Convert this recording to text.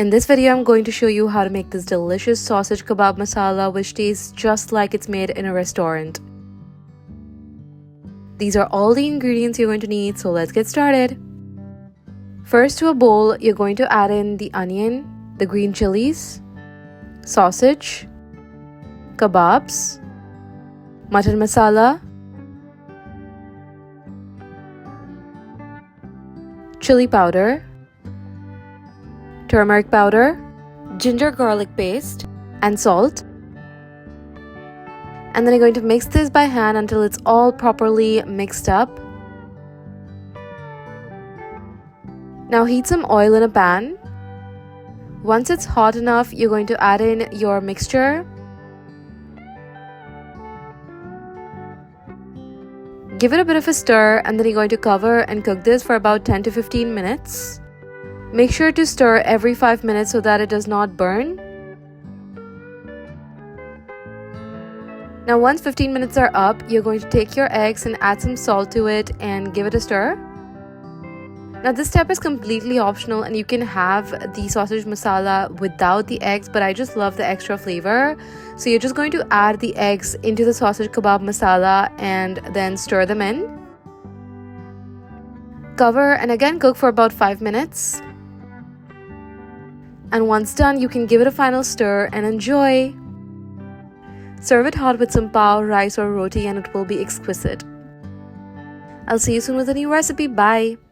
In this video, I'm going to show you how to make this delicious sausage kebab masala which tastes just like it's made in a restaurant. These are all the ingredients you're going to need, so let's get started. First, to a bowl, you're going to add in the onion, the green chilies, sausage, kebabs, mutton masala, chili powder, turmeric powder, ginger garlic paste, and salt. And then you're going to mix this by hand until it's all properly mixed up. Now heat some oil in a pan. Once it's hot enough, you're going to add in your mixture. Give it a bit of a stir, and then you're going to cover and cook this for about 10 to 15 minutes. Make sure to stir every 5 minutes so that it does not burn. Now once 15 minutes are up, you're going to take your eggs and add some salt to it and give it a stir. Now this step is completely optional and you can have the sausage masala without the eggs, but I just love the extra flavor. So you're just going to add the eggs into the sausage kebab masala and then stir them in. Cover and again cook for about 5 minutes. And once done, you can give it a final stir and enjoy. Serve it hot with some pao, rice or roti, and it will be exquisite. I'll see you soon with a new recipe. Bye!